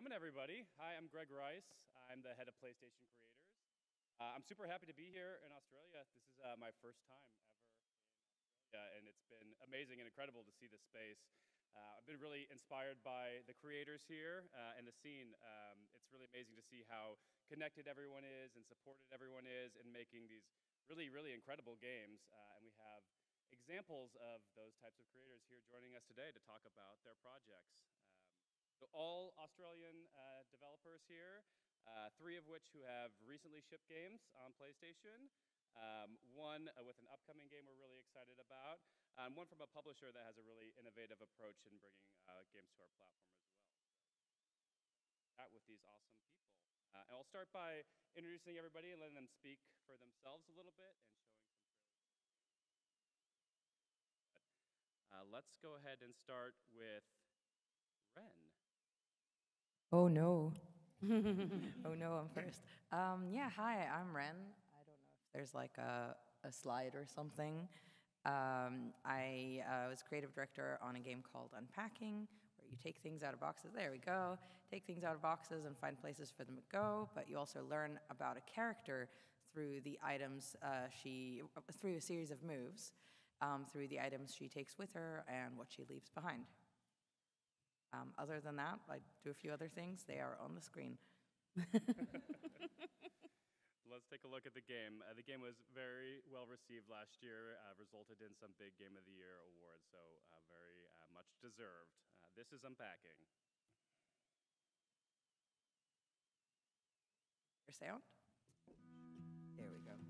coming, everybody. Hi, I'm Greg Rice. I'm the head of PlayStation Creators. I'm super happy to be here in Australia. This is my first time ever in Australia, and it's been amazing and incredible to see this space. I've been really inspired by the creators here and the scene. It's really amazing to see how connected everyone is and supported everyone is in making these really, really incredible games. And we have examples of those types of creators here joining us today to talk about their projects. So all Australian developers here, 3 of which who have recently shipped games on PlayStation, one with an upcoming game we're really excited about, and one from a publisher that has a really innovative approach in bringing games to our platform as well. So chat with these awesome people. And I'll start by introducing everybody and letting them speak for themselves a little bit and showing some trailers. But let's go ahead and start with Wren. Oh no. Oh no, I'm first. Yeah, hi, I'm Wren. I don't know if there's like a slide or something. I was creative director on a game called Unpacking, where you take things out of boxes. There we go. Take things out of boxes and find places for them to go, but you also learn about a character through the items through a series of moves, through the items she takes with her and what she leaves behind. Other than that, I do a few other things. They are on the screen. Let's take a look at the game. The game was very well received last year, resulted in some big Game of the Year awards, so very much deserved. This is Unpacking. Your sound? There we go.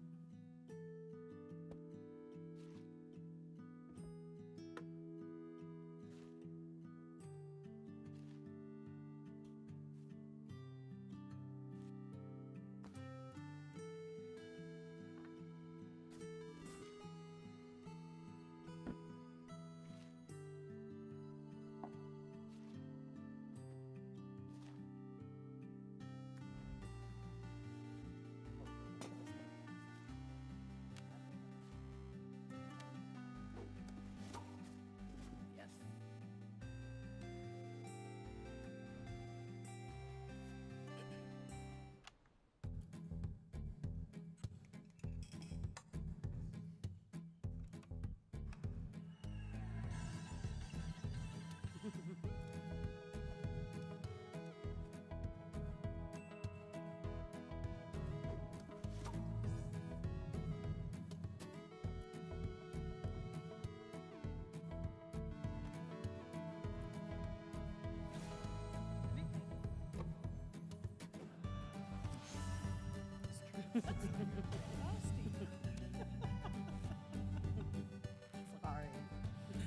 Sorry.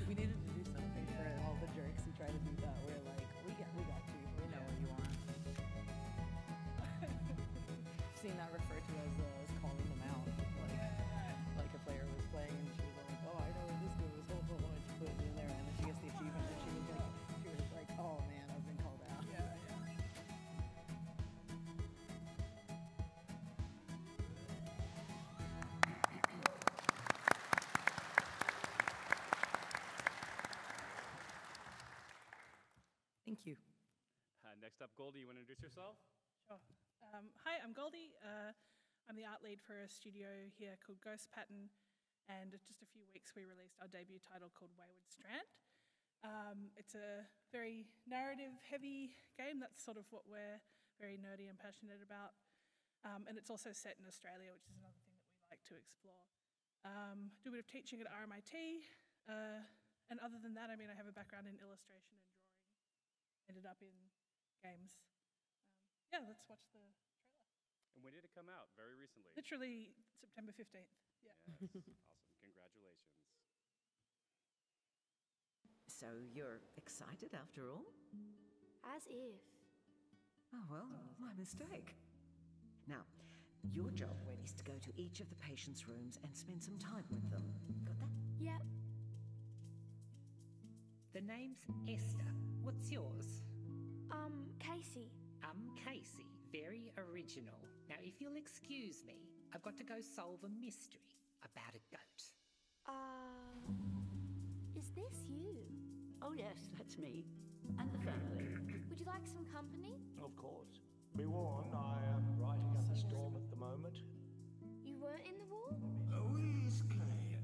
We needed to do something for all the jerks who try to do that. We're like, we got you. We know what you want. I've seen that referred to as calling them out. Like a player was playing and she was like, oh, I know where this goes. Oh, and she put it in there and then she gets the achievement and she was like, oh man, I've been called out. Yeah. Thank you. Next up, Goldie, you want to introduce yourself? Sure. Hi, I'm Goldie. I'm the art lead for a studio here called Ghost Pattern, and just a few weeks we released our debut title called Wayward Strand. It's a very narrative-heavy game. That's sort of what we're very nerdy and passionate about. And it's also set in Australia, which is another thing that we like to explore. Do a bit of teaching at RMIT, and other than that, I mean, I have a background in illustration and drawing. Ended up in games. Yeah, let's watch the trailer. And when did it come out? Very recently. Literally September 15th. Yeah. Yes. Awesome. Congratulations. So you're excited after all? As if. Oh, well, my mistake. Now, your job is to go to each of the patients' rooms and spend some time with them. Got that? Yep. The name's Esther. What's yours? Casey. Casey. Very original. Now, if you'll excuse me, I've got to go solve a mystery about a goat. Is this you? Oh yes, that's me. And the family. Would you like some company? Be warned, I am riding up a storm at the moment. You weren't in the war? Lisy Kane.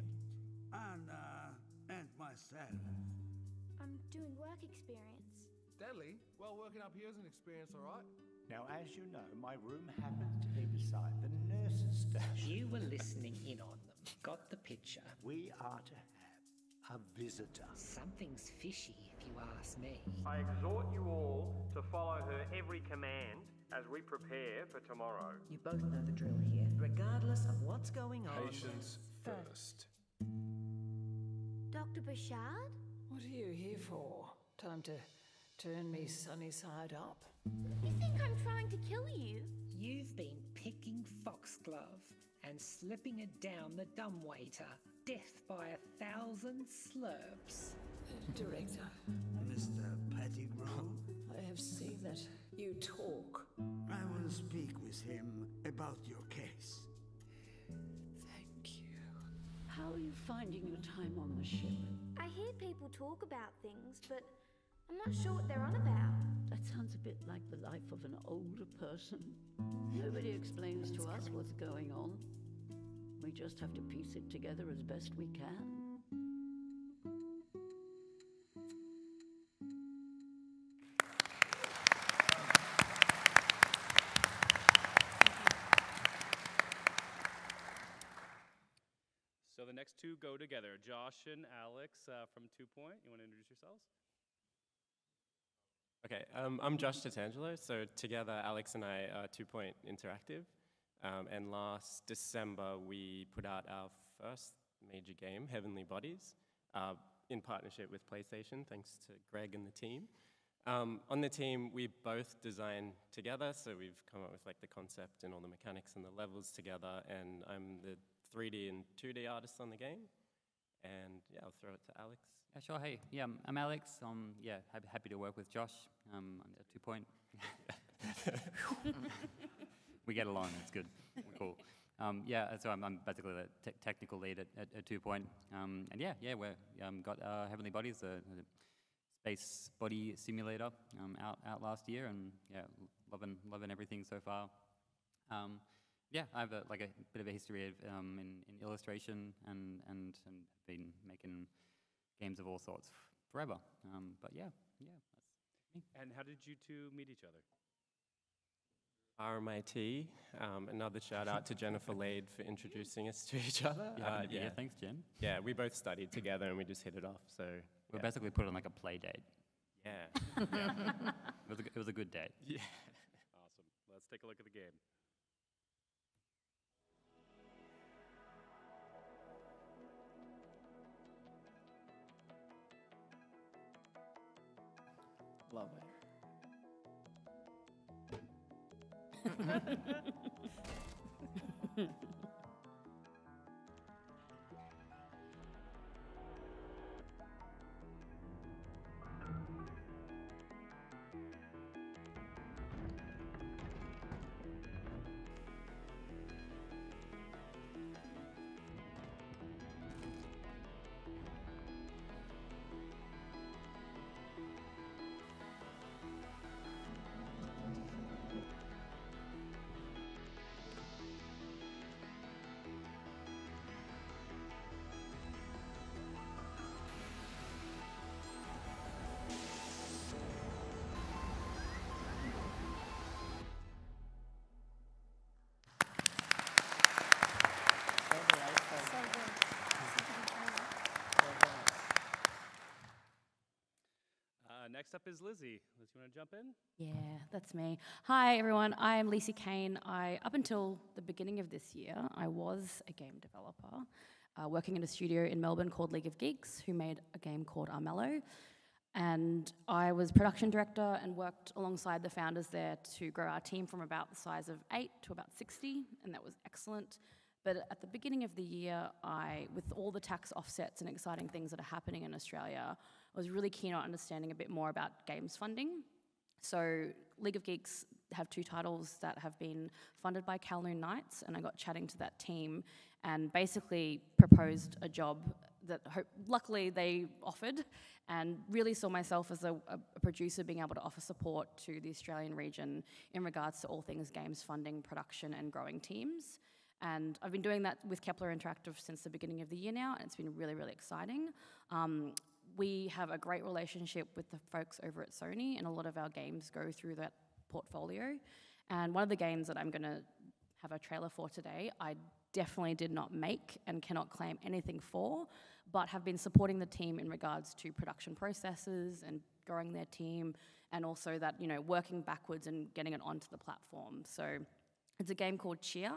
And myself. I'm doing work experience. Deadly? Well, working up here is an experience, all right? Now, as you know, my room happens to be beside the nurse's station. You were listening in on them. Got the picture. We are to have a visitor. Something's fishy, if you ask me. I exhort you all to follow her every command as we prepare for tomorrow. You both know the drill here. Regardless of what's going on... Patience first. Dr. Bashard? What are you here for? Time to turn me sunny side up? You think I'm trying to kill you? You've been picking foxglove and slipping it down the dumbwaiter. Death by 1,000 slurps. Director, Mr. Pettigrew, I have seen that you talk. I will speak with him about your case. Thank you. How are you finding your time on the ship? I hear people talk about things, but I'm not sure what they're on about. That sounds a bit like the life of an older person. Nobody explains to us what's going on. We just have to piece it together as best we can. So the next two go together. Josh and Alex from 2 Point. You want to introduce yourselves? Okay, I'm Josh Tantangelo. So together, Alex and I are 2 Point Interactive. And last December, we put out our first major game, Heavenly Bodies, in partnership with PlayStation, thanks to Greg and the team. On the team, we both design together, so we've come up with like the concept and all the mechanics and the levels together, and I'm the 3D and 2D artist on the game. And yeah, I'll throw it to Alex. Yeah, sure. Hey, yeah, I'm Alex. Yeah, happy to work with Josh. I'm at 2 Point. We get along. It's good. We're cool. Yeah, so I'm basically the technical lead at 2 Point. And yeah, we've got Heavenly Bodies, the space body simulator, out last year, and yeah, loving everything so far. Yeah, I have a bit of a history of in illustration and been making games of all sorts forever. But yeah, that's me. And how did you two meet each other? RMIT. Another shout out to Jennifer Lade for introducing us to each other. Yeah, thanks, Jen. Yeah, we both studied together and we just hit it off. So we basically put on like a play date. Yeah. It was a good date. Yeah. Awesome. Let's take a look at the game. Love it. Next up is Lisy. Liz, you want to jump in? Yeah, that's me. Hi, everyone. I'm Lisy Kane. Up until the beginning of this year, I was a game developer working in a studio in Melbourne called League of Geeks, who made a game called Armello. And I was production director and worked alongside the founders there to grow our team from about the size of 8 to about 60, and that was excellent. But at the beginning of the year, with all the tax offsets and exciting things that are happening in Australia, I was really keen on understanding a bit more about games funding. So League of Geeks have 2 titles that have been funded by Kowloon Knights, and I got chatting to that team and basically proposed a job luckily they offered, and really saw myself as a producer being able to offer support to the Australian region in regards to all things games funding, production, and growing teams. And I've been doing that with Kepler Interactive since the beginning of the year now, and it's been really, really exciting. We have a great relationship with the folks over at Sony, and a lot of our games go through that portfolio. And one of the games that I'm going to have a trailer for today, I definitely did not make and cannot claim anything for, but have been supporting the team in regards to production processes and growing their team, and also that, you know, working backwards and getting it onto the platform. So it's a game called Cheer.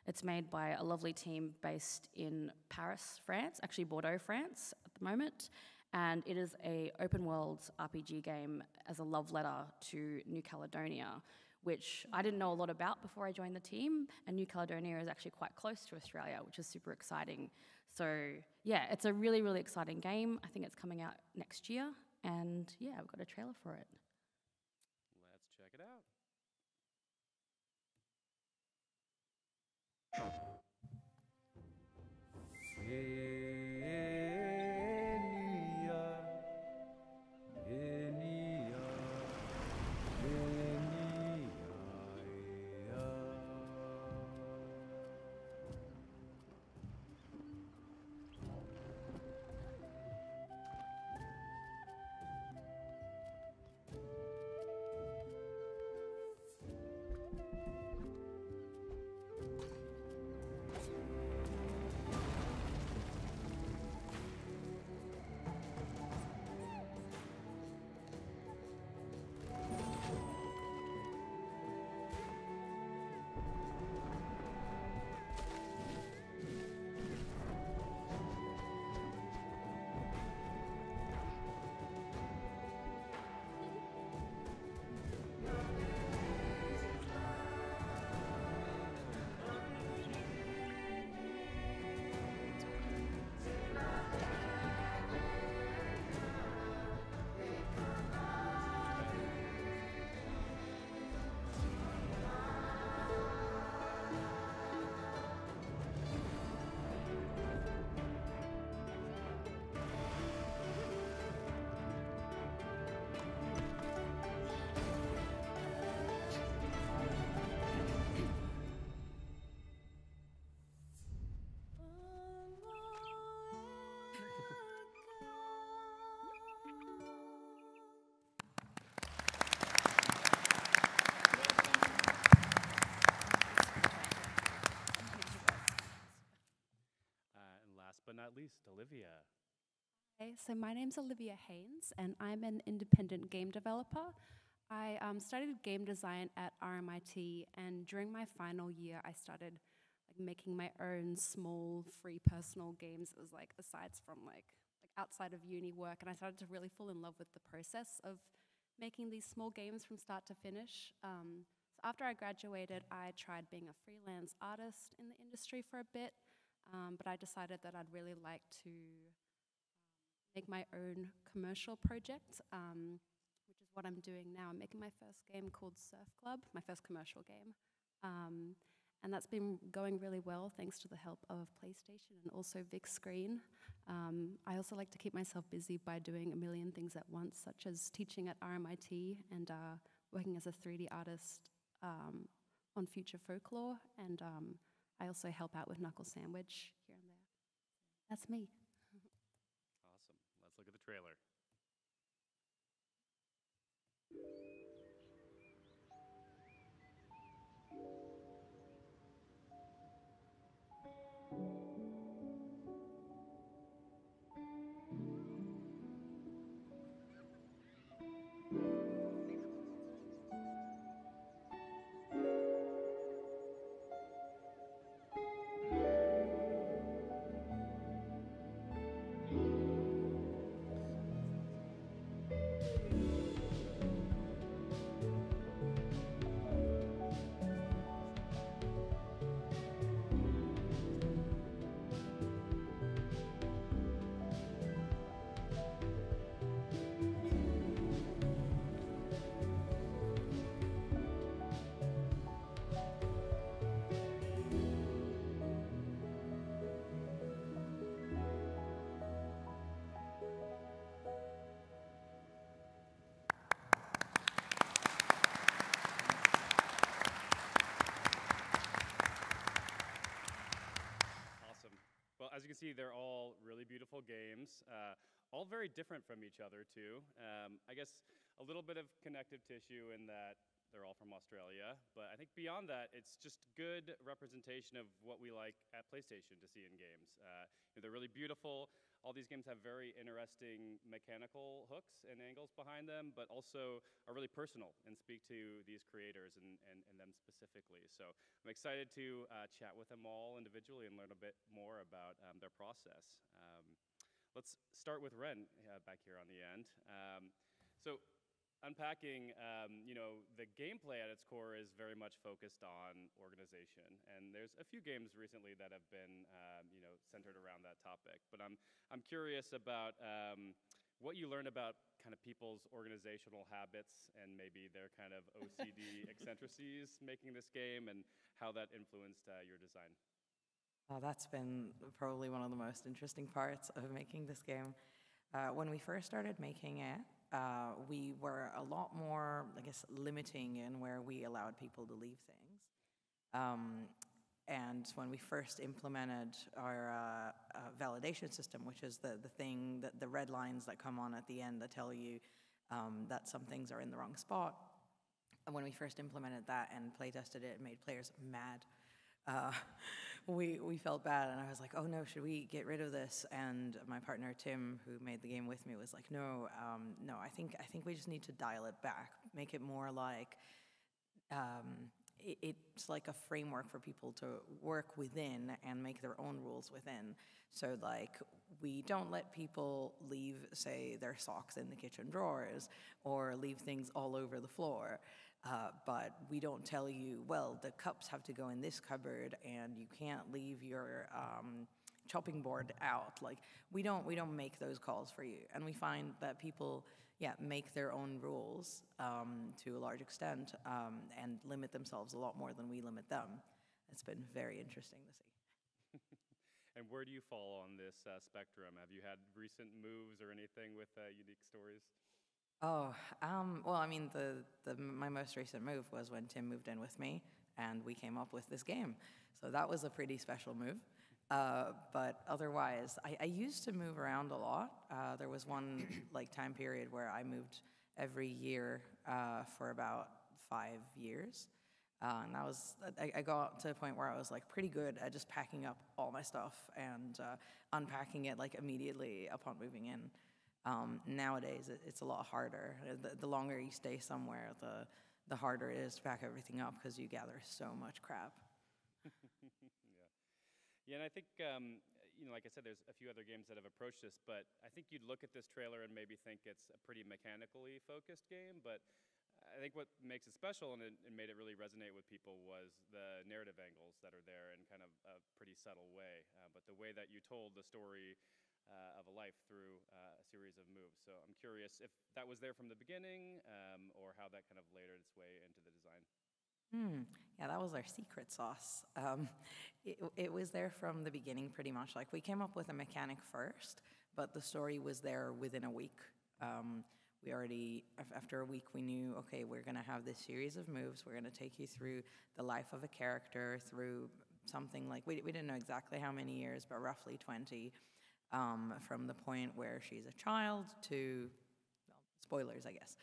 It's made by a lovely team based in Paris, France, actually Bordeaux, France at the moment. And it is an open world RPG game as a love letter to New Caledonia, which I didn't know a lot about before I joined the team. And New Caledonia is actually quite close to Australia, which is super exciting. So yeah, it's a really, really exciting game. I think it's coming out next year. And yeah, I've got a trailer for it. Let's check it out. But not least, Olivia. Okay, so my name's Olivia Haines, and I'm an independent game developer. I studied game design at RMIT, and during my final year, I started making my own small, free personal games. It was aside from outside of uni work, and I started to really fall in love with the process of making these small games from start to finish. So after I graduated, I tried being a freelance artist in the industry for a bit. But I decided that I'd really like to make my own commercial project, which is what I'm doing now. I'm making my first game called Surf Club, my first commercial game. And that's been going really well thanks to the help of PlayStation and also Vic Screen. I also like to keep myself busy by doing a million things at once, such as teaching at RMIT and working as a 3D artist on Future Folklore, and I also help out with Knuckle Sandwich here and there. That's me. Awesome. Let's look at the trailer. see they're all really beautiful games, all very different from each other too. I guess a little bit of connective tissue in that they're all from Australia, but I think beyond that, it's just good representation of what we like at PlayStation to see in games. They're really beautiful. All these games have very interesting mechanical hooks and angles behind them, but also are really personal and speak to these creators and them specifically. So I'm excited to chat with them all individually and learn a bit more about their process. Let's start with Wren back here on the end. So Unpacking, the gameplay at its core is very much focused on organization, and there's a few games recently that have been, centered around that topic. But I'm curious about what you learned about kind of people's organizational habits and maybe their kind of OCD eccentricities making this game, and how that influenced your design. That's been probably one of the most interesting parts of making this game. When we first started making it, we were a lot more, I guess, limiting in where we allowed people to leave things. And when we first implemented our validation system, which is the thing, that the red lines that come on at the end that tell you that some things are in the wrong spot, and when we first implemented that and playtested it, it made players mad. We felt bad, and I was like, oh no, should we get rid of this? And my partner Tim, who made the game with me, was like, no, I think we just need to dial it back, make it more like it's like a framework for people to work within and make their own rules within. So like, we don't let people leave, say, their socks in the kitchen drawers or leave things all over the floor. But we don't tell you, well, the cups have to go in this cupboard and you can't leave your chopping board out. Like, we don't make those calls for you. And we find that people, make their own rules to a large extent and limit themselves a lot more than we limit them. It's been very interesting to see. And where do you fall on this spectrum? Have you had recent moves or anything with unique stories? Oh, well, I mean, my most recent move was when Tim moved in with me, and we came up with this game. So that was a pretty special move. But otherwise, I used to move around a lot. There was one time period where I moved every year for about 5 years. And that was, I got to a point where I was pretty good at just packing up all my stuff and unpacking it immediately upon moving in. Nowadays, it's a lot harder. The longer you stay somewhere, the harder it is to pack everything up because you gather so much crap. Yeah, and I think, like I said, there's a few other games that have approached this, but I think you'd look at this trailer and maybe think it's a pretty mechanically focused game, but I think what makes it special and made it really resonate with people was the narrative angles that are there in kind of a pretty subtle way, but the way that you told the story of a life through a series of moves. So I'm curious if that was there from the beginning or how that kind of layered its way into the design. Yeah, that was our secret sauce. It was there from the beginning pretty much. We came up with a mechanic first, but the story was there within a week. We already, after a week, we knew, okay, we're going to have this series of moves. We're going to take you through the life of a character, through something we didn't know exactly how many years, but roughly 20. From the point where she's a child to, well, spoilers, I guess,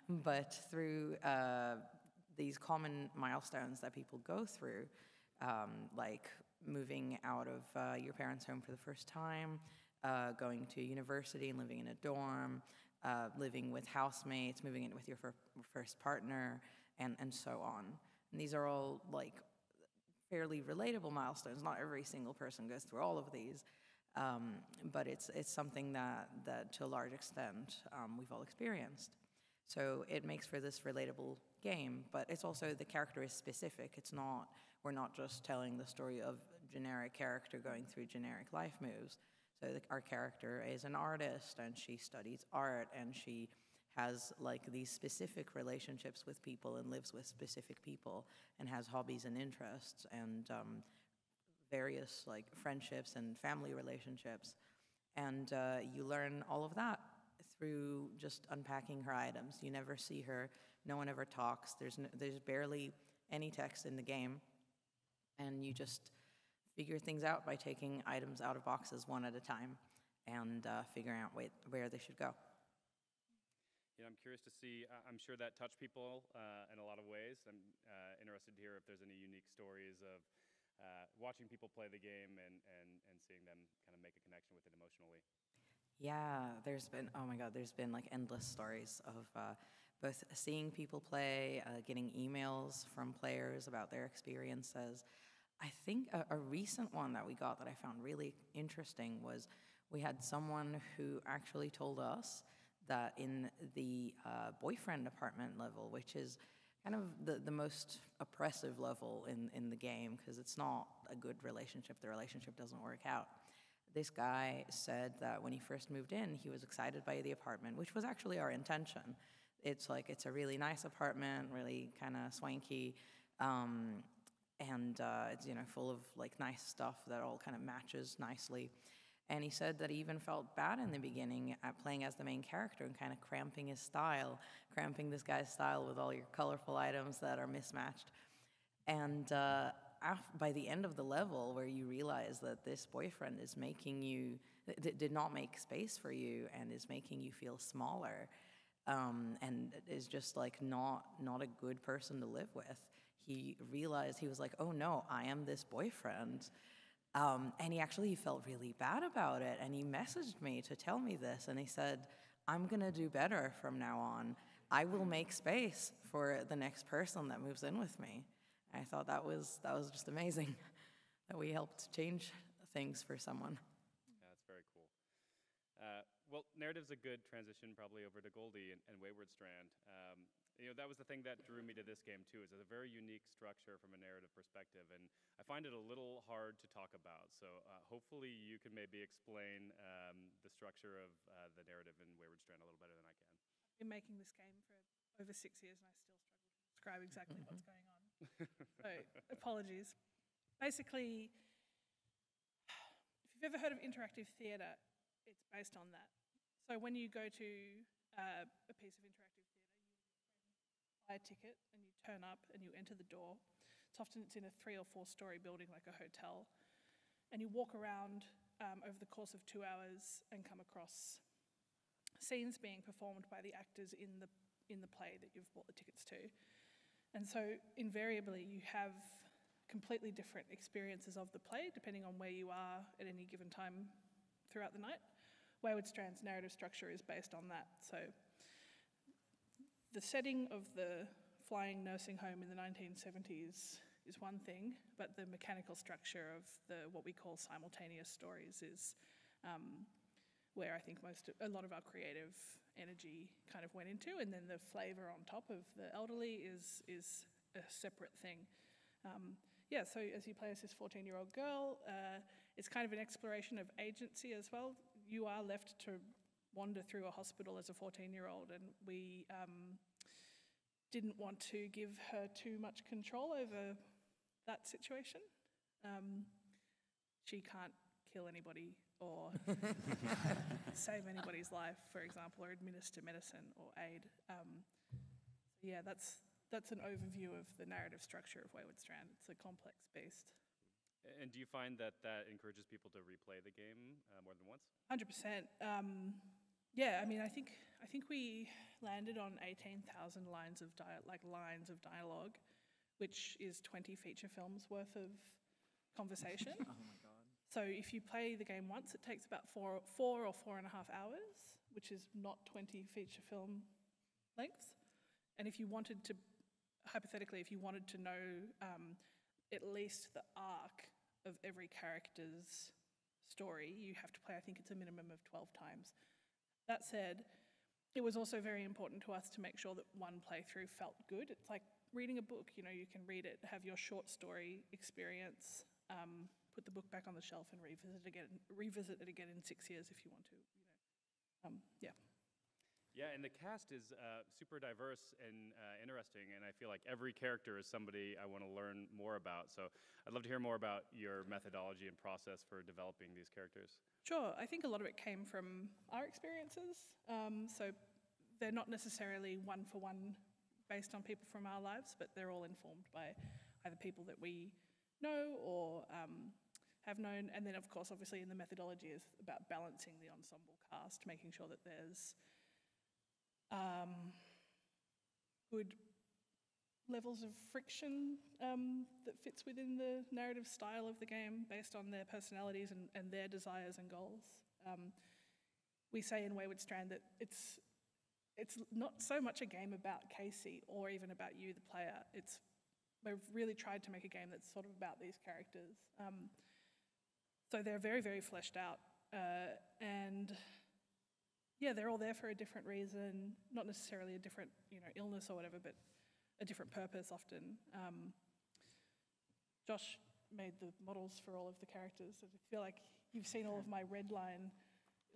but through these common milestones that people go through, like moving out of your parents' home for the first time, going to university and living in a dorm, living with housemates, moving in with your first partner, and so on. And these are all fairly relatable milestones. Not every single person goes through all of these. But it's something that to a large extent we've all experienced. So it makes for this relatable game, but it's also, the character is specific. We're not just telling the story of generic character going through generic life moves. So our character is an artist, and she studies art, and she has these specific relationships with people and lives with specific people and has hobbies and interests and various friendships and family relationships, and you learn all of that through just unpacking her items. You never see her, no one ever talks, there's barely any text in the game, and you just figure things out by taking items out of boxes one at a time and figuring out where they should go. I'm curious to see, I'm sure that touched people in a lot of ways. I'm interested to hear if there's any unique stories of watching people play the game and seeing them kind of make a connection with it emotionally. Yeah, there's been, oh my God, there's been like endless stories of both seeing people play, getting emails from players about their experiences. I think a recent one that we got that I found really interesting was we had someone who actually told us that in the boyfriend apartment level, which is kind of the most oppressive level in the game because it's not a good relationship, the relationship doesn't work out. This guy said that when he first moved in, he was excited by the apartment, which was actually our intention. It's like, it's a really nice apartment, really kind of swanky, and it's, full of like nice stuff that all kind of matches nicely. And he said that he even felt bad in the beginning at playing as the main character and kind of cramping his style, cramping this guy's style with all your colorful items that are mismatched. And by the end of the level, where you realize that this boyfriend is making you, did not make space for you and is making you feel smaller, and is just like not a good person to live with, he realized, he was like, oh no, I am this boyfriend. And he felt really bad about it, and he messaged me to tell me this, and he said, I'm gonna do better from now on. I will make space for the next person that moves in with me. And I thought that was just amazing, that we helped change things for someone. Yeah, that's very cool. Well, narrative's a good transition probably over to Goldie and Wayward Strand. That was the thing that drew me to this game too, is it's a very unique structure from a narrative perspective, and I find it a little hard to talk about. So hopefully you can maybe explain the structure of the narrative in Wayward Strand a little better than I can. I've been making this game for over 6 years and I still struggle to describe exactly what's going on. So apologies. Basically, if you've ever heard of interactive theatre, it's based on that. So when you go to a piece of interactive theatre, you buy a ticket and you turn up and you enter the door. It's in a 3 or 4 story building like a hotel. And you walk around over the course of 2 hours and come across scenes being performed by the actors in the play that you've bought the tickets to. And so invariably you have completely different experiences of the play depending on where you are at any given time throughout the night. Wayward Strand's narrative structure is based on that. So the setting of the flying nursing home in the 1970s is one thing, but the mechanical structure of what we call simultaneous stories is where I think a lot of our creative energy kind of went into, and then the flavour on top of the elderly is a separate thing. So as you play as this 14-year-old girl, it's kind of an exploration of agency as well. You are left to wander through a hospital as a 14-year-old, and we didn't want to give her too much control over that situation. She can't kill anybody or save anybody's life, for example, or administer medicine or aid. That's an overview of the narrative structure of Wayward Strand. It's a complex beast. And do you find that encourages people to replay the game more than once? 100%. I think we landed on 18,000 lines of dialogue, which is 20 feature films worth of conversation. Oh my God. So if you play the game once, it takes about 4 or 4.5 hours, which is not 20 feature film lengths. And if you wanted to, hypothetically, if you wanted to know at least the arc of every character's story, you have to play, I think it's a minimum of 12 times. That said, it was also very important to us to make sure that one playthrough felt good. It's like reading a book, you can read it, have your short story experience, put the book back on the shelf and revisit it again in 6 years if you want to. Yeah, and the cast is super diverse and interesting, and I feel like every character is somebody I want to learn more about. So I'd love to hear more about your methodology and process for developing these characters. Sure, I think a lot of it came from our experiences. So they're not necessarily one-for-one based on people from our lives, but they're all informed by either people that we know or have known. And then, of course, obviously in the methodology is about balancing the ensemble cast, making sure that there's good levels of friction that fits within the narrative style of the game based on their personalities and their desires and goals. We say in Wayward Strand that it's not so much a game about Casey or even about you, the player. We've really tried to make a game that's sort of about these characters. So they're very, very fleshed out. And yeah, they're all there for a different reason, not necessarily a different illness or whatever, but a different purpose often. Josh made the models for all of the characters. I feel like you've seen all of my red line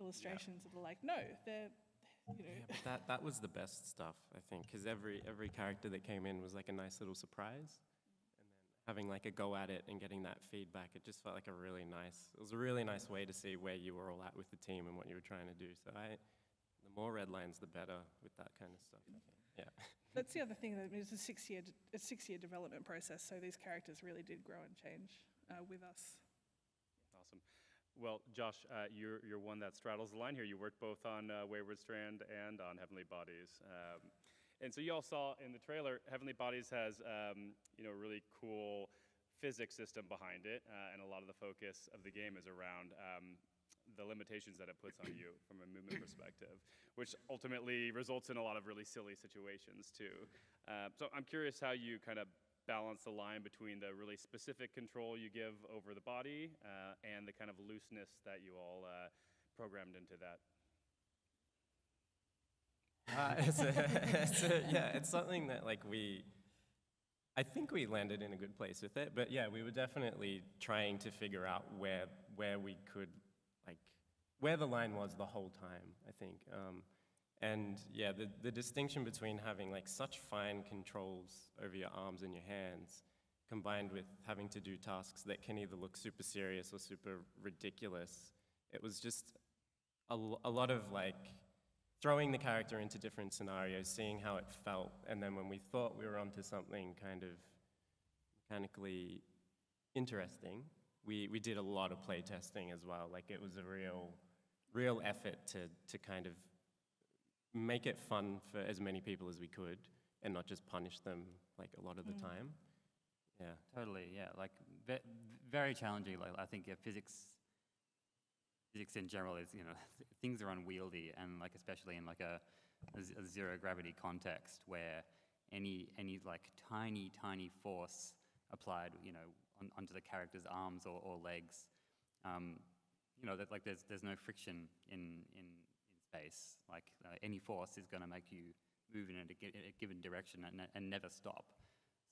illustrations that are like, no, they're, Yeah, but that was the best stuff, I think, because every character that came in was like a nice little surprise. And then having like a go at it and getting that feedback, it just felt like it was a really nice way to see where you were all at with the team and what you were trying to do. So the more red lines, the better with that kind of stuff, I think. Yeah. That's the other thing, that it's a six-year development process, so these characters really did grow and change with us. Awesome. Well, Josh, you're one that straddles the line here. You worked both on Wayward Strand and on Heavenly Bodies. And so you all saw in the trailer, Heavenly Bodies has a really cool physics system behind it, and a lot of the focus of the game is around the limitations that it puts on you from a movement perspective, which ultimately results in a lot of really silly situations too. So I'm curious how you kind of balance the line between the really specific control you give over the body and the kind of looseness that you all programmed into that. It's something that I think we landed in a good place with it, but yeah, we were definitely trying to figure out where we could, where the line was the whole time, I think. And yeah, the distinction between having such fine controls over your arms and your hands, combined with having to do tasks that can either look super serious or super ridiculous, it was just a lot of throwing the character into different scenarios, seeing how it felt, and then when we thought we were onto something kind of mechanically interesting, we did a lot of play testing as well. It was a real effort to kind of make it fun for as many people as we could and not just punish them a lot of the time. Yeah. Totally, yeah. Very challenging. I think physics in general is, things are unwieldy, and especially in a zero gravity context where any tiny force applied, onto the character's arms or legs, that there's no friction in space. Any force is going to make you move in a given direction and never stop.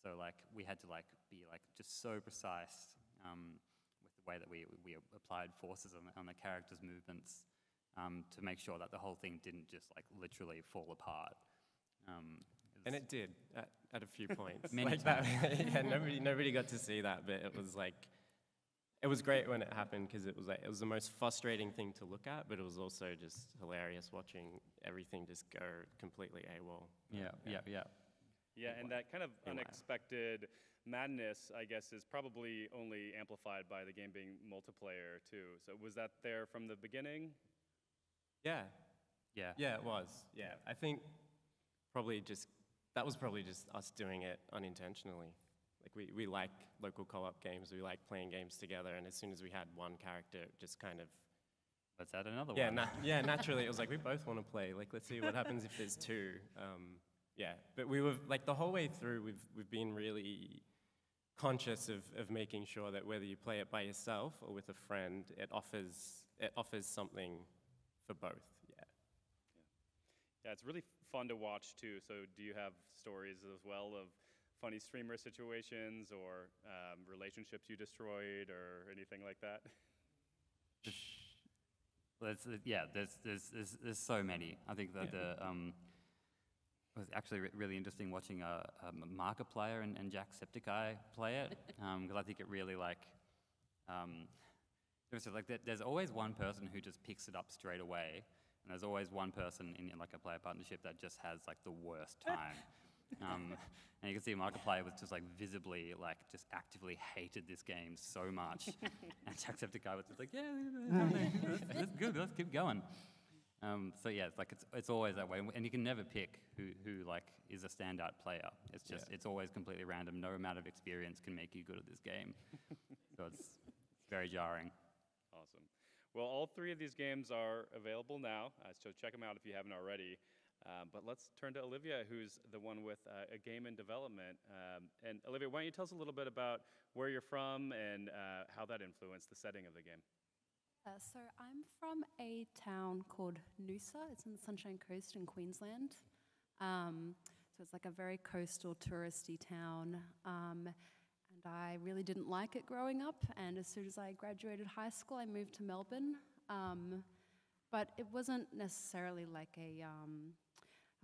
So we had to be just so precise with the way that we applied forces on the character's movements to make sure that the whole thing didn't just literally fall apart. And it did at a few points. Many that. Yeah, nobody got to see that, but it was it was great when it happened because it was the most frustrating thing to look at, but it was also just hilarious watching everything just go completely AWOL. Yeah, and that kind of unexpected madness, I guess, is probably only amplified by the game being multiplayer too. So was that there from the beginning? Yeah, it was. Yeah, I think that was probably just us doing it unintentionally. We like local co-op games, we like playing games together, and as soon as we had one character, it just kind of... Let's add another one. Naturally, it was we both want to play. Let's see what happens if there's two. Yeah, but we were, the whole way through, we've been really conscious of making sure that whether you play it by yourself or with a friend, it offers something for both, Yeah, it's really fun to watch too. So do you have stories as well of funny streamer situations or relationships you destroyed or anything like that? There's so many. I think that it was actually really interesting watching a Markiplier and Jacksepticeye play it, because I think it really there's always one person who just picks it up straight away, and there's always one person in a player partnership that just has the worst time. And you can see Markiplier was just like visibly, like just actively hated this game so much. And Jacksepticeye was just like, yeah, that's good, let's keep going. So yeah, it's like it's always that way, and you can never pick who like is a standout player. It's just it's always completely random. No amount of experience can make you good at this game. So it's very jarring. Awesome. Well, all three of these games are available now, so check them out if you haven't already. But let's turn to Olivia, who's the one with a game in development. And Olivia, why don't you tell us a little bit about where you're from and how that influenced the setting of the game? So I'm from a town called Noosa. It's in the Sunshine Coast in Queensland. So it's like a very coastal, touristy town. And I really didn't like it growing up. And as soon as I graduated high school, I moved to Melbourne. But it wasn't necessarily like a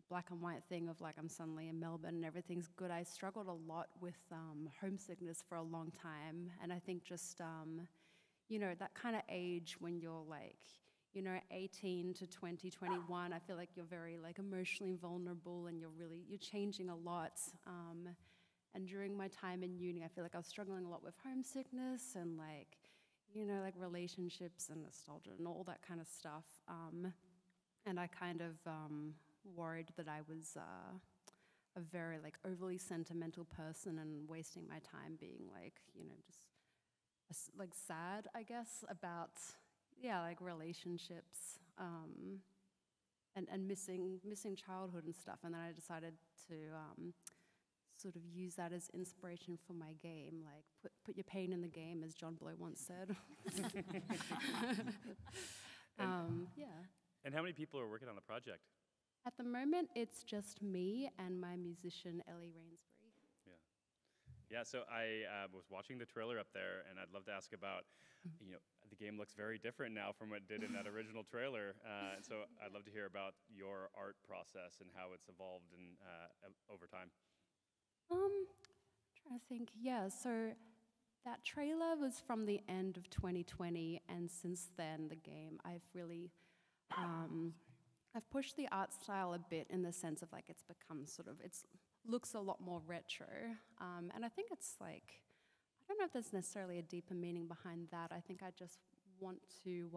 black and white thing of like I'm suddenly in Melbourne and everything's good. I struggled a lot with homesickness for a long time. And I think just, you know, that kind of age when you're like, you know, 18 to 20, 21, I feel like you're very like emotionally vulnerable and you're changing a lot. And during my time in uni, I feel like I was struggling a lot with homesickness and like, you know, like relationships and nostalgia and all that kind of stuff. And I kind of worried that I was a very like overly sentimental person and wasting my time being like, you know, just like sad, I guess, about, yeah, like relationships and missing childhood and stuff. And then I decided to sort of use that as inspiration for my game, like put your pain in the game, as John Blow once said. Yeah. And how many people are working on the project? At the moment, it's just me and my musician, Ellie Rainsbury. Yeah, so I was watching the trailer up there, and I'd love to ask about, you know, the game looks very different now from what it did in that original trailer. And so I'd love to hear about your art process and how it's evolved over time. Trying to think, yeah, so that trailer was from the end of 2020, and since then, the game, I've really, I've pushed the art style a bit in the sense of like it's become sort of, looks a lot more retro, and I think it's like, I don't know if there's necessarily a deeper meaning behind that. I think I just want to,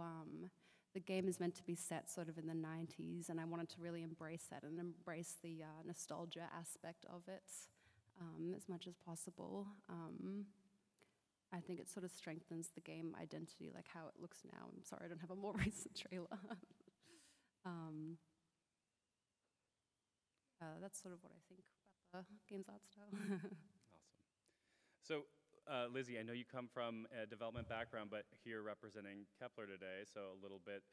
the game is meant to be set sort of in the 90s, and I wanted to really embrace that and embrace the nostalgia aspect of it as much as possible. I think it sort of strengthens the game identity, like how it looks now. I'm sorry, I don't have a more recent trailer. That's sort of what I think about the game's art style. Awesome. So, Lisy, I know you come from a development background, but here representing Kepler today, so a little bit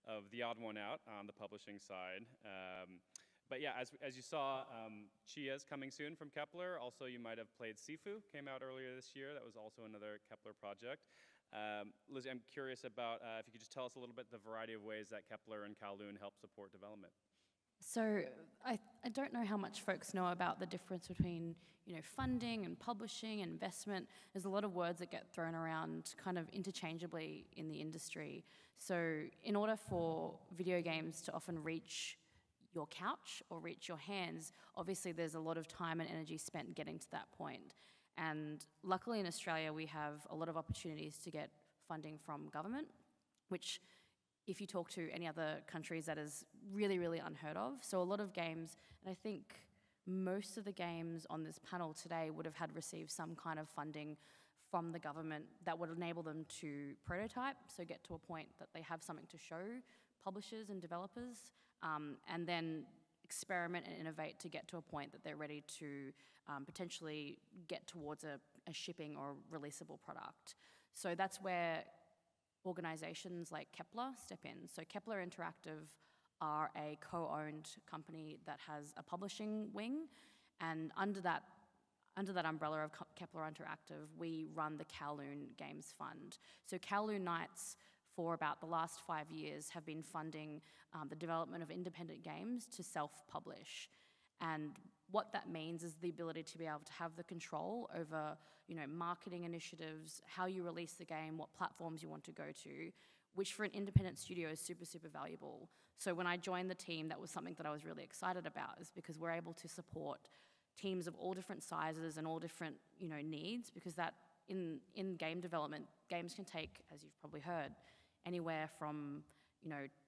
of the odd one out on the publishing side. But yeah, as you saw, Chia's coming soon from Kepler. Also, you might have played Sifu, came out earlier this year. That was also another Kepler project. Lisy, I'm curious about if you could just tell us a little bit the variety of ways that Kepler and Kowloon help support development. So I don't know how much folks know about the difference between, you know, funding and publishing and investment. There's a lot of words that get thrown around kind of interchangeably in the industry. So in order for video games to often reach your couch or reach your hands, obviously there's a lot of time and energy spent getting to that point. And luckily in Australia, we have a lot of opportunities to get funding from government, which if you talk to any other countries, that is really, really unheard of. So a lot of games, and I think most of the games on this panel today would have had received some kind of funding from the government that would enable them to prototype, so get to a point that they have something to show publishers and developers, and then experiment and innovate to get to a point that they're ready to potentially get towards a shipping or releasable product. So that's where organizations like Kepler step in. So Kepler Interactive are a co-owned company that has a publishing wing, and under that umbrella of Kepler Interactive, we run the Kowloon Games Fund. So Kowloon Nights, for about the last 5 years, have been funding the development of independent games to self-publish. And what that means is the ability to be able to have the control over, you know, marketing initiatives, how you release the game, what platforms you want to go to, which for an independent studio is super, super valuable. So when I joined the team, that was something that I was really excited about, is because we're able to support teams of all different sizes and all different, needs, because that in game development, games can take, as you've probably heard, anywhere from,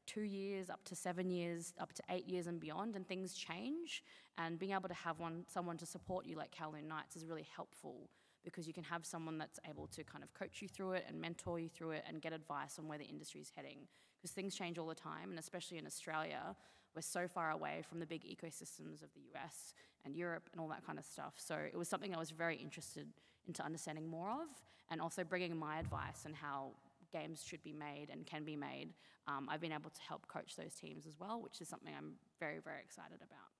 2 years up to 7 years, up to 8 years and beyond, and things change. And being able to have someone to support you like Kowloon Knights is really helpful, because you can have someone that's able to kind of coach you through it and mentor you through it and get advice on where the industry is heading. Because things change all the time, and especially in Australia, we're so far away from the big ecosystems of the US and Europe and all that kind of stuff. So it was something I was very interested into understanding more of, and also bringing my advice on how games should be made and can be made. I've been able to help coach those teams as well, which is something I'm very, very excited about.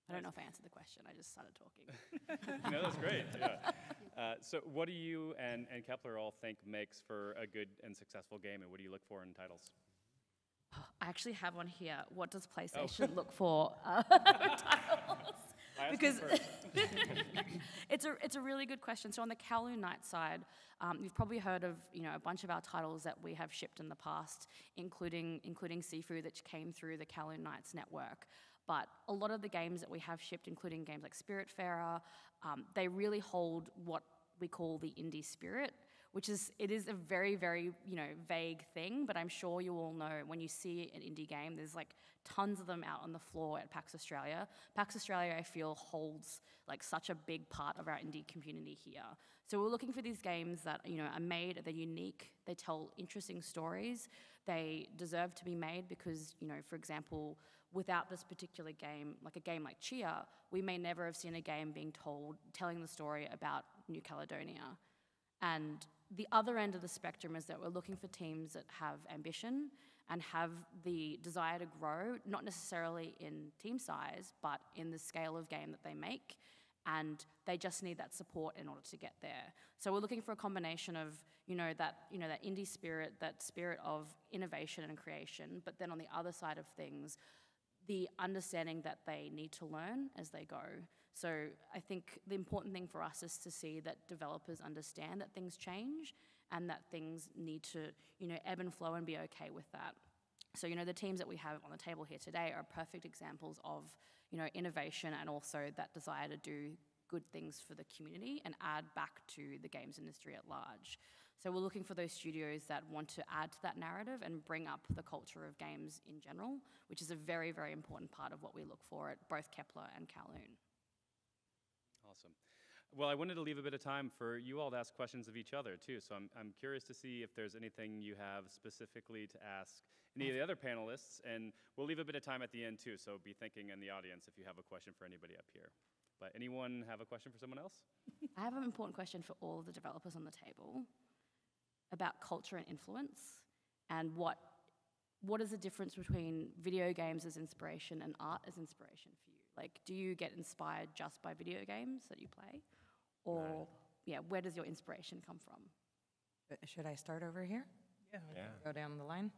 I don't know if I answered the question. I just started talking. No, that's great. Yeah. So what do you and Kepler all think makes for a good and successful game, and what do you look for in titles? I actually have one here. What does PlayStation look for titles? Because it's a really good question. So on the Kowloon Knights side, you've probably heard of a bunch of our titles that we have shipped in the past, including Sifu, that came through the Kowloon Knights network. But a lot of the games that we have shipped, including games like Spiritfarer, they really hold what we call the indie spirit, which is a very, very vague thing, but I'm sure you all know when you see an indie game, there's like tons of them out on the floor at PAX Australia. PAX Australia, I feel, holds like such a big part of our indie community here. So we're looking for these games that are made, they're unique, they tell interesting stories, they deserve to be made because for example, without this particular game, like a game like Chia, we may never have seen a game telling the story about New Caledonia. And the other end of the spectrum is that we're looking for teams that have ambition and have the desire to grow, not necessarily in team size, but in the scale of game that they make. And they just need that support in order to get there. So we're looking for a combination of, that indie spirit, that spirit of innovation and creation, but then on the other side of things, the understanding that they need to learn as they go. So I think the important thing for us is to see that developers understand that things change and that things need to, ebb and flow and be okay with that. So, the teams that we have on the table here today are perfect examples of, innovation and also that desire to do good things for the community and add back to the games industry at large. So we're looking for those studios that want to add to that narrative and bring up the culture of games in general, which is a very, very important part of what we look for at both Kepler and Kowloon. Awesome. Well, I wanted to leave a bit of time for you all to ask questions of each other too, so I'm curious to see if there's anything you have specifically to ask any of the other panelists, and we'll leave a bit of time at the end too, so be thinking in the audience if you have a question for anybody up here. But anyone have a question for someone else? I have an important question for all of the developers on the table about culture and influence, and what is the difference between video games as inspiration and art as inspiration for you? Like, do you get inspired just by video games that you play? Or, where does your inspiration come from? Should I start over here? Yeah. Go down the line?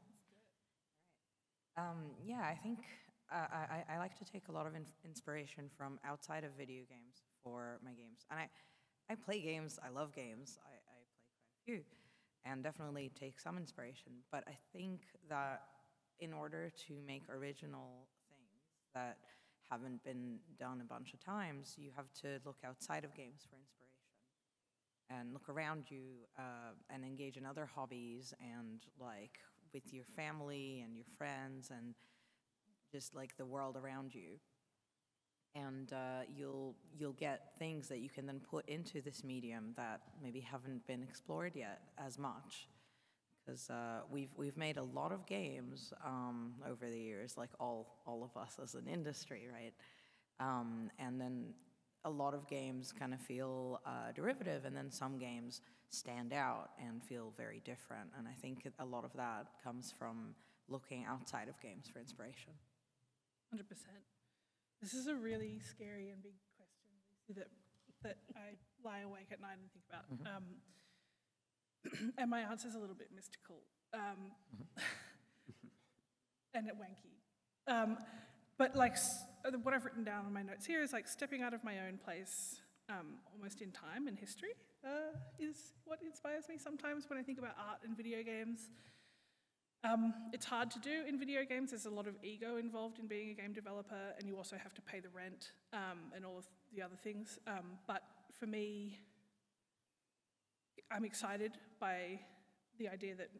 I think I like to take a lot of inspiration from outside of video games for my games. And I play games, I love games, I play quite a few, and definitely take some inspiration. But I think that in order to make original things that haven't been done a bunch of times, you have to look outside of games for inspiration and look around you and engage in other hobbies and like with your family and your friends and just like the world around you. And you'll get things that you can then put into this medium that maybe haven't been explored yet as much. Because we've made a lot of games over the years, like all of us as an industry, right? And then a lot of games kind of feel derivative, and then some games stand out and feel very different. And I think a lot of that comes from looking outside of games for inspiration. 100%. This is a really scary and big question, Lisy, that I lie awake at night and think about. And my answer's a little bit mystical and wanky. But like what I've written down on my notes here is like stepping out of my own place almost in time and history is what inspires me sometimes when I think about art and video games. It's hard to do in video games. There's a lot of ego involved in being a game developer, and you also have to pay the rent and all of the other things. But for me, I'm excited by the idea that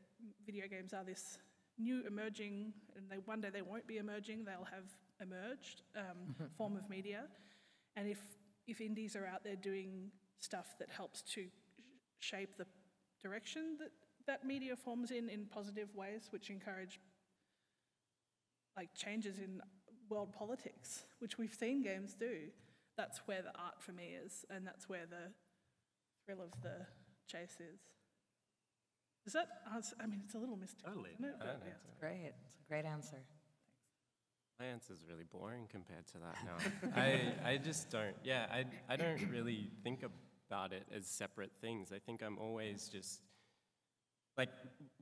video games are this new emerging, and one day they won't be emerging, they'll have emerged form of media. And if indies are out there doing stuff that helps to shape the direction that media forms in positive ways, which encourage like changes in world politics, which we've seen games do, that's where the art for me is, and that's where the thrill of the chase is. Does that answer? I mean, it's a little mystical, Totally. isn't it? But, yeah. It's great. It's a great answer. My answer's really boring compared to that now. I just don't, I don't really think about it as separate things. I think I'm always just like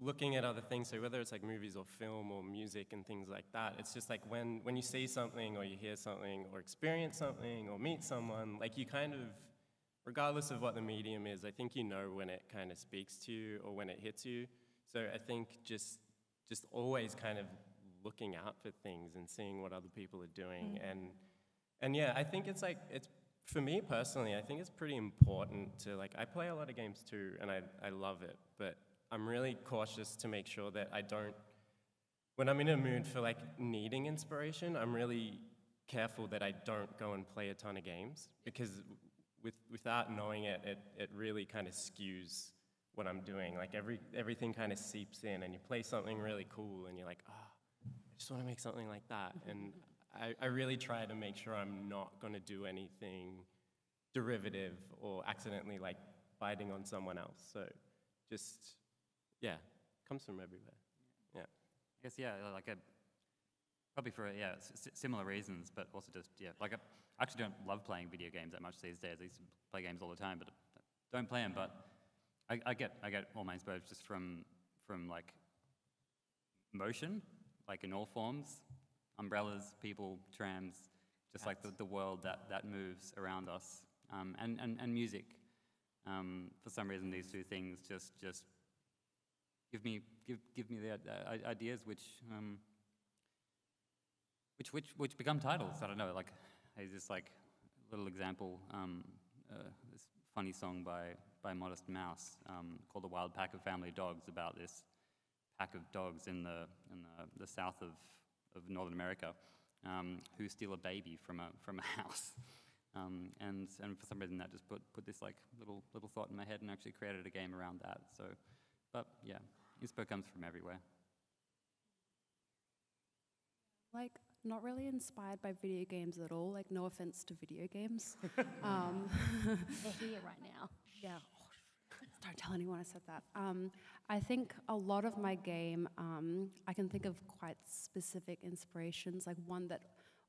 looking at other things, so whether it's like movies or film or music and things like that, it's just like when you see something or you hear something or experience something or meet someone, like you kind of, regardless of what the medium is, I think you know when it kind of speaks to you or when it hits you. So I think just always kind of looking out for things and seeing what other people are doing. And yeah, I think it's like, it's, for me personally, I think it's pretty important to, like, I play a lot of games too, and I love it, but I'm really cautious to make sure that I don't, when I'm in a mood for like needing inspiration, I'm really careful that I don't go and play a ton of games, because without knowing it, it really kind of skews what I'm doing. Like everything kind of seeps in, and you play something really cool and you're like, I just want to make something like that. And I really try to make sure I'm not going to do anything derivative or accidentally like biting on someone else. So just, yeah, comes from everywhere. Yeah. I guess, yeah, like probably for, similar reasons, but also just, like I actually don't love playing video games that much these days. I used to play games all the time, but don't play them. But I get all my inspiration just from like motion, like in all forms, umbrellas, people, trams, just like the world that moves around us, and music. For some reason, these two things just give me the ideas which become titles. I don't know, like there's this like little example, this funny song by Modest Mouse called "The Wild Pack of Family Dogs," about this pack of dogs in the south of Northern America who steal a baby from a house. And for some reason that just put this like little thought in my head and actually created a game around that. So, but yeah, inspo comes from everywhere. Like, not really inspired by video games at all. Like, no offense to video games. They're here right now. Yeah. Don't tell anyone I said that. I think a lot of my game, I can think of quite specific inspirations. Like one that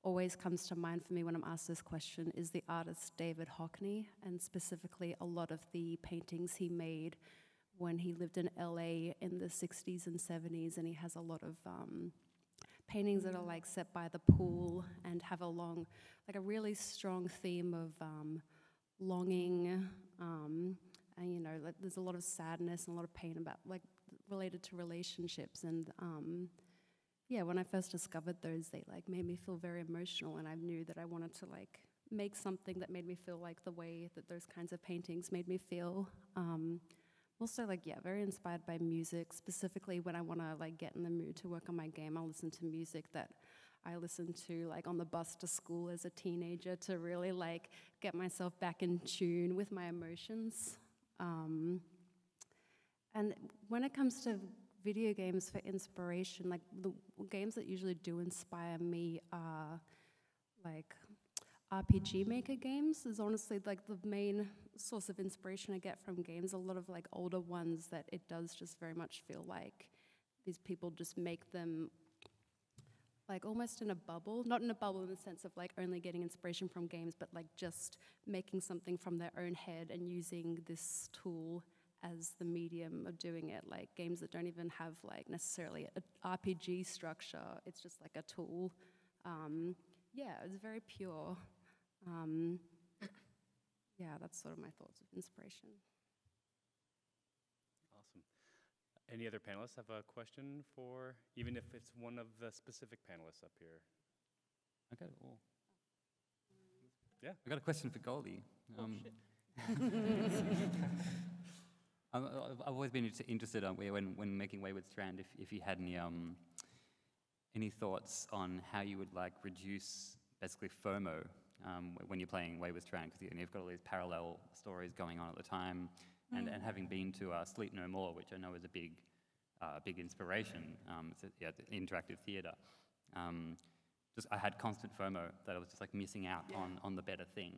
always comes to mind for me when I'm asked this question is the artist David Hockney, and specifically a lot of the paintings he made when he lived in LA in the 60s and 70s, and he has a lot of paintings that are like set by the pool and have like a really strong theme of longing, and you know, like, there's a lot of sadness and a lot of pain about, like, related to relationships. And yeah, when I first discovered those, they like made me feel very emotional, and I knew that I wanted to like make something that made me feel like the way that those kinds of paintings made me feel. Also, like, yeah, very inspired by music. Specifically, when I want to like get in the mood to work on my game, I'll listen to music that I listened to like on the bus to school as a teenager to really like get myself back in tune with my emotions. And when it comes to video games for inspiration, like the games that usually do inspire me are like RPG Maker games is honestly like the main source of inspiration I get from games. A lot of like older ones that it does just very much feel like these people just make them like almost in a bubble, not in a bubble in the sense of like only getting inspiration from games, but like just making something from their own head and using this tool as the medium of doing it. Like games that don't even have like necessarily an RPG structure, it's just like a tool. Yeah, it's very pure. Yeah, that's sort of my thoughts of inspiration. Any other panelists have a question for, even if it's one of the specific panelists up here? Okay. Well, yeah. I got a question for Goldie. I've always been interested when making Wayward Strand, if you had any thoughts on how you would like reduce basically FOMO when you're playing Wayward Strand, because you've got all these parallel stories going on at the time, and having been to Sleep No More, which I know is a big inspiration. It's interactive theatre. I had constant FOMO that I was just like missing out on the better thing.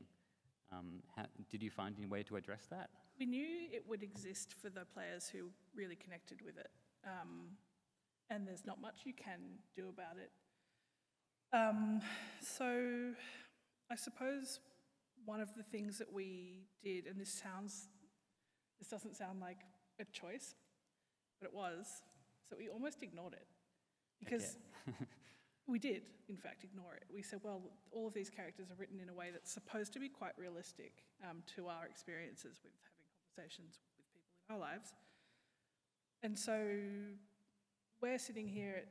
Did you find any way to address that? We knew it would exist for the players who really connected with it, and there's not much you can do about it. So I suppose one of the things that we did, and this doesn't sound like a choice, but it was, so we almost ignored it. Because we did, in fact, ignore it. We said, well, all of these characters are written in a way that's supposed to be quite realistic to our experiences with having conversations with people in our lives. And so we're sitting here at,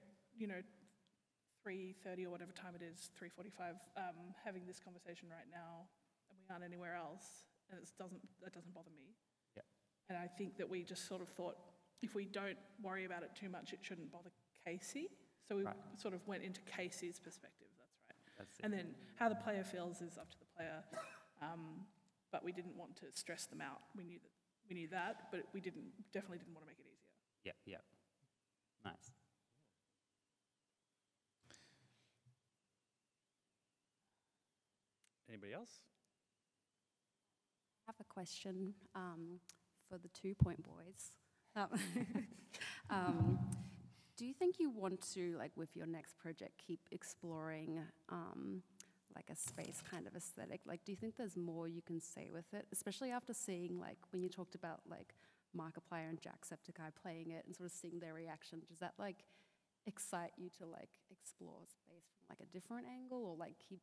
3:30 or whatever time it is, 3:45, having this conversation right now, and we aren't anywhere else, and that doesn't bother me. Yeah. And I think that we just sort of thought, if we don't worry about it too much, it shouldn't bother Casey. So we sort of went into Casey's perspective, that's right. And then how the player feels is up to the player, but we didn't want to stress them out. We knew that, but we definitely didn't want to make it easier. Yeah. Nice. Anybody else? I have a question for the 2 Point Boys. Do you think you want to, like with your next project, keep exploring like a space kind of aesthetic? Like, do you think there's more you can say with it? Especially after seeing, like, when you talked about like Markiplier and Jacksepticeye playing it and sort of seeing their reaction, does that like excite you to like explore space from like a different angle, or like keep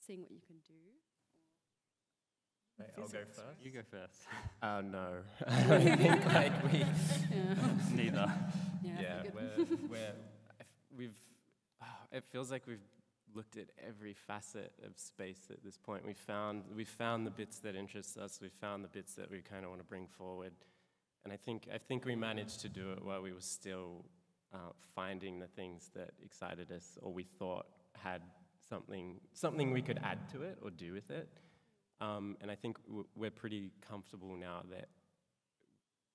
seeing what you can do? I'll go first. You go first. No. I think like we... Neither. Yeah, it feels like we've looked at every facet of space at this point. We found the bits that interest us. We found the bits that we kind of want to bring forward. And I think we managed to do it while we were still finding the things that excited us, or we thought had something we could add to it or do with it. And I think we're pretty comfortable now that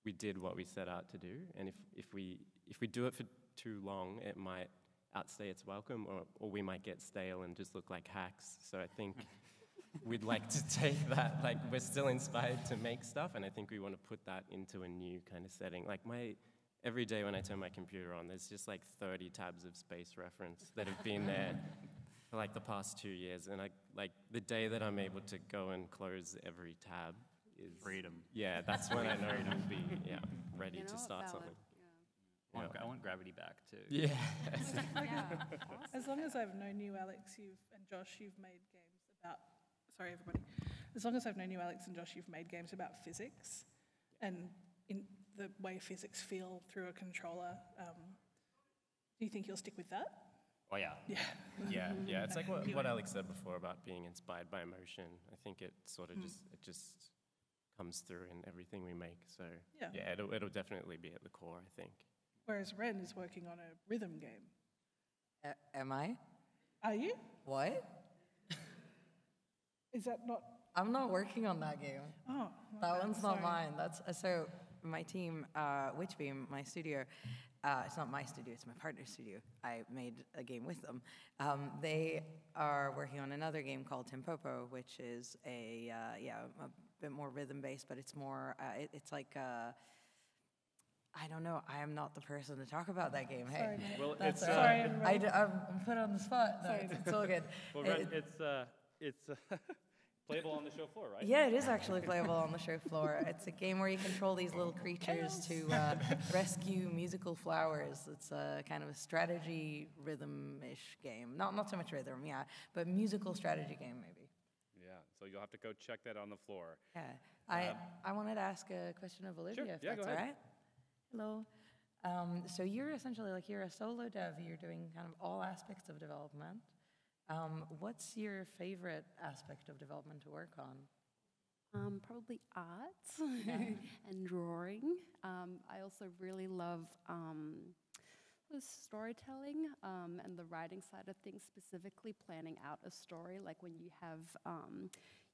we did what we set out to do. And if we do it for too long, it might outstay its welcome, or we might get stale and just look like hacks. So I think we'd like to take that, like, we're still inspired to make stuff, and I think we want to put that into a new kind of setting. Like, every day when I turn my computer on, there's just like 30 tabs of space reference that have been there for like the past 2 years, and the day that I'm able to go and close every tab is freedom. Yeah, that's when I know we'll be ready to start something. I want gravity back too. Yeah. As long as I've known you, Alex, and Josh, you've made games about. Sorry, everybody. As long as I've known you, Alex and Josh, you've made games about physics, and in the way physics feel through a controller. Do you think you'll stick with that? Oh yeah. Yeah. It's like what Alex said before about being inspired by emotion. I think it sort of just comes through in everything we make. So yeah, it'll definitely be at the core, I think. Whereas Wren is working on a rhythm game. Am I? Are you? What? Is that not? I'm not working on that game. Oh. That one's not mine. That's so my team, Witchbeam, my studio. It's not my studio, it's my partner's studio. I made a game with them. They are working on another game called Timpopo, which is a bit more rhythm-based, but it's more, it's like, I don't know, I am not the person to talk about that game. Hey, well, that's, it's, I'm put on the spot. No, it's all good. Well, Ren, it's playable on the show floor, right? Yeah, it is actually playable on the show floor. It's a game where you control these little creatures to rescue musical flowers. It's a kind of a strategy rhythm-ish game. Not so much rhythm, but musical strategy game maybe. Yeah, so you'll have to go check that on the floor. Yeah, I wanted to ask a question of Olivia, sure. if that's all right. Hello. So you're essentially like, you're a solo dev, you're doing kind of all aspects of development. What's your favorite aspect of development to work on? Probably art and drawing. I also really love the storytelling and the writing side of things, specifically planning out a story. Like when you have,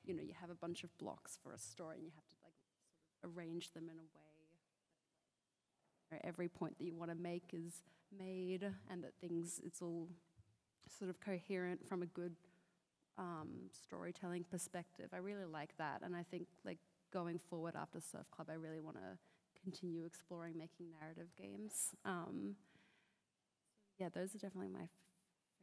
you have a bunch of blocks for a story and you have to like sort of arrange them in a way that every point that you want to make is made, and that it's all sort of coherent from a good storytelling perspective. I really like that, and I think like going forward after Surf Club, I really want to continue exploring making narrative games. Yeah, those are definitely my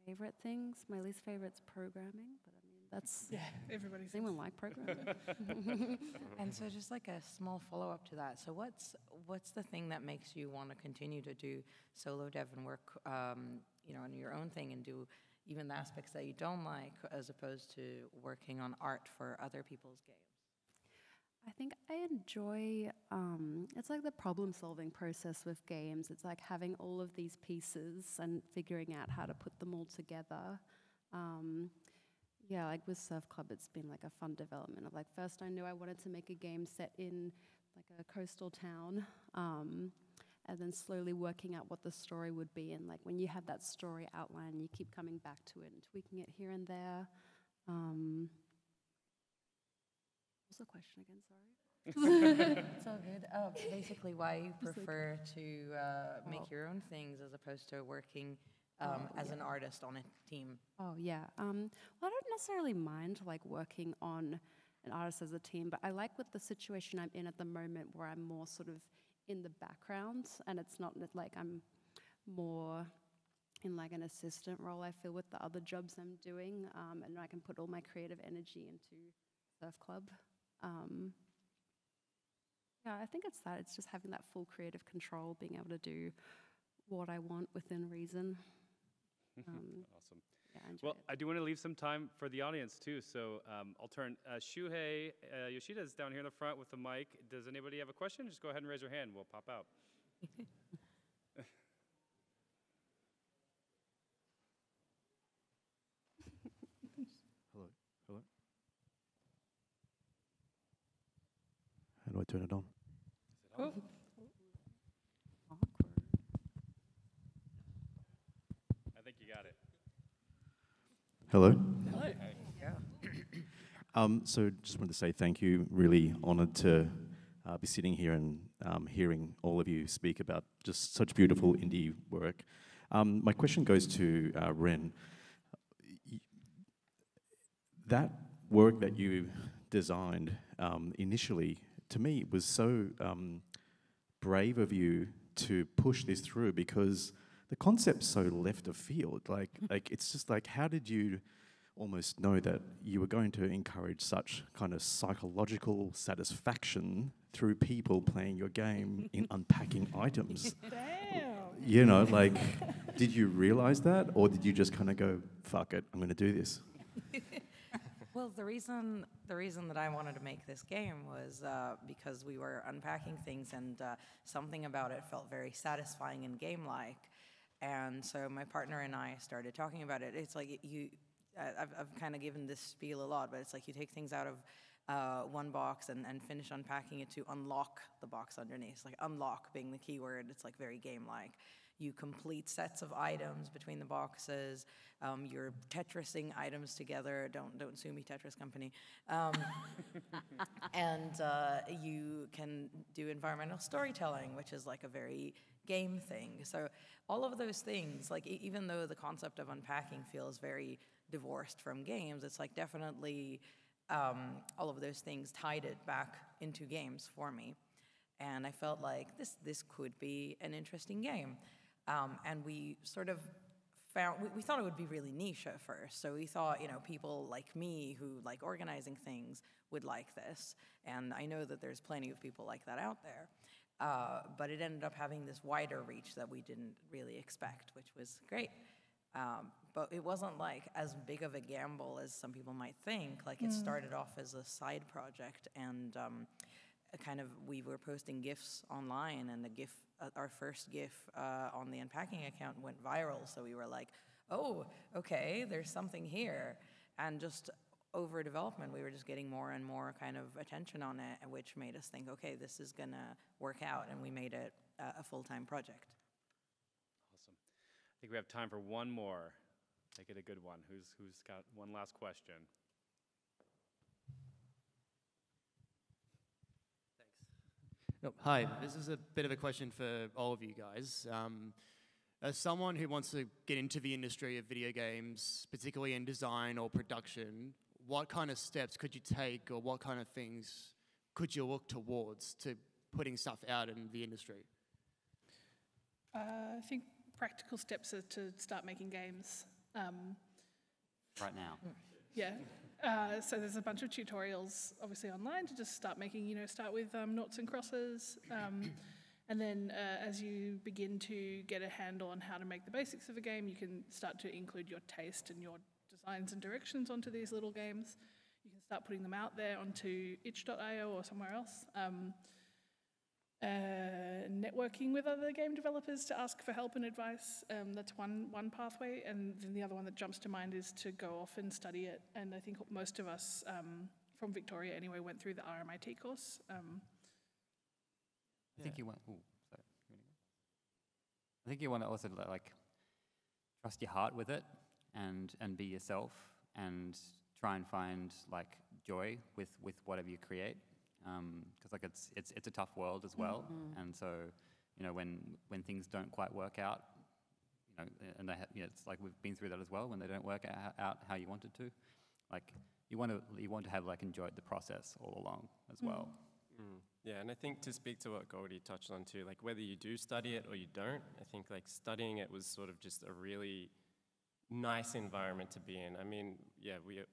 favorite things. My least favorite's programming, but I mean that's everybody's. Does anyone like programming? And so just like a small follow-up to that. So what's the thing that makes you want to continue to do solo dev and work, on your own thing and do even the aspects that you don't like, as opposed to working on art for other people's games? I think I enjoy, it's like the problem-solving process with games. It's like having all of these pieces and figuring out how to put them all together. Yeah, like with Surf Club, it's been like a fun development of like, first I knew I wanted to make a game set in like a coastal town, and then slowly working out what the story would be. And like when you have that story outline, you keep coming back to it and tweaking it here and there. What's the question again, sorry? It's all good. Basically, why you prefer to make your own things as opposed to working as an artist on a team? Oh, yeah. Well, I don't necessarily mind like working on an artist as a team, but I like with the situation I'm in at the moment where I'm more sort of in the background, and it's not like I'm more in like an assistant role, I feel, with the other jobs I'm doing, and I can put all my creative energy into Surf Club. Yeah, I think it's that. It's just having that full creative control, being able to do what I want within reason. Awesome. Yeah, Well, I do want to leave some time for the audience too, so I'll turn. Shuhei Yoshida is down here in the front with the mic. Does anybody have a question? Just go ahead and raise your hand. We'll pop out. Hello. Hello. How do I turn it on? Oh. I think you got it. Hello. Hello. So just wanted to say thank you. Really honoured to be sitting here and hearing all of you speak about just such beautiful indie work. My question goes to Wren. That work that you designed initially, to me, was so brave of you to push this through, because the concept's so left of field. Like it's just like, how did you almost know that you were going to encourage such kind of psychological satisfaction through people playing your game in unpacking items? Damn. Like, did you realize that, or did you just kind of go, fuck it, I'm going to do this? Well, the reason that I wanted to make this game was because we were unpacking things, and something about it felt very satisfying and game-like. And so my partner and I started talking about it. It's like I've kind of given this spiel a lot, but it's like you take things out of one box and finish unpacking it to unlock the box underneath. It's like unlock being the key word. It's like very game-like. You complete sets of items between the boxes. You're Tetrising items together. Don't sue me, Tetris company. And you can do environmental storytelling, which is like a very game thing. So all of those things, like even though the concept of unpacking feels very divorced from games, it's like definitely all of those things tied it back into games for me. And I felt like this could be an interesting game. And we sort of we thought it would be really niche at first. So we thought, people like me who like organizing things would like this. And I know that there's plenty of people like that out there. But it ended up having this wider reach that we didn't really expect, which was great. But it wasn't like as big of a gamble as some people might think. Like it started off as a side project, and we were posting GIFs online, and the GIF, our first GIF on the Unpacking account went viral. So we were like, oh, okay, there's something here. And just over development, we were just getting more and more kind of attention on it, which made us think, okay, this is gonna work out, and we made it a full-time project. Awesome. I think we have time for one more. Make it a good one. Who's got one last question? Hi, this is a bit of a question for all of you guys. As someone who wants to get into the industry of video games, particularly in design or production, what kind of steps could you take, or what kind of things could you look towards to putting stuff out in the industry? I think practical steps are to start making games. Right now. Yeah. So there's a bunch of tutorials, obviously, online to just start making, start with noughts and crosses. And then as you begin to get a handle on how to make the basics of a game, you can start to include your taste and your designs and directions onto these little games. You can start putting them out there onto itch.io or somewhere else. Networking with other game developers to ask for help and advice, that's one pathway. And then the other one that jumps to mind is to go off and study it. And I think most of us, from Victoria anyway, went through the RMIT course. I think you want. Ooh, sorry. I think you want to also trust your heart with it, and be yourself, and try and find joy with whatever you create, because it's a tough world as well, and so when things don't quite work out, and it's like we've been through that as well, when they don't work out how you wanted to, you want to have enjoyed the process all along as well. Yeah, and I think to speak to what Goldie touched on too, whether you do study it or you don't, I think studying it was sort of just a really nice environment to be in. I mean, yeah, we've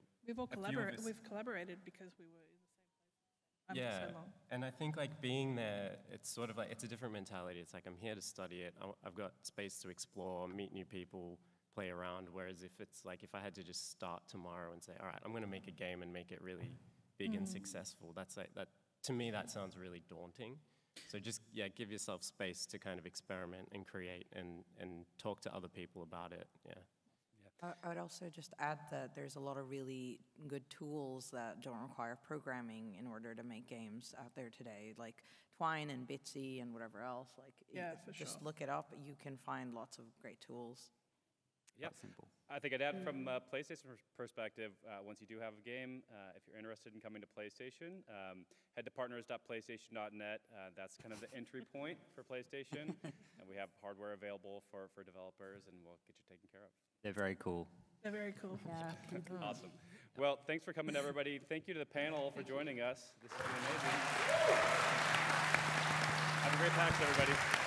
collaborated because we were in the same place for so long. And I think being there, it's sort of it's a different mentality. It's I'm here to study it. I've got space to explore, meet new people, play around. Whereas if it's if I had to just start tomorrow and say, all right, I'm going to make a game and make it really big and successful, that's that. To me, that sounds really daunting. So just, give yourself space to kind of experiment and create and talk to other people about it, I would also just add that there's a lot of really good tools that don't require programming in order to make games out there today, like Twine and Bitsy and whatever else. Just look it up. You can find lots of great tools. Yeah, I think I'd add from a PlayStation perspective, once you do have a game, if you're interested in coming to PlayStation, head to partners.playstation.net. That's kind of the entry point for PlayStation. And we have hardware available for developers, and we'll get you taken care of. They're very cool. They're very cool. Yeah. Awesome. Well, thanks for coming, everybody. Thank you to the panel for joining us. This has been amazing. Have a great PAX, everybody.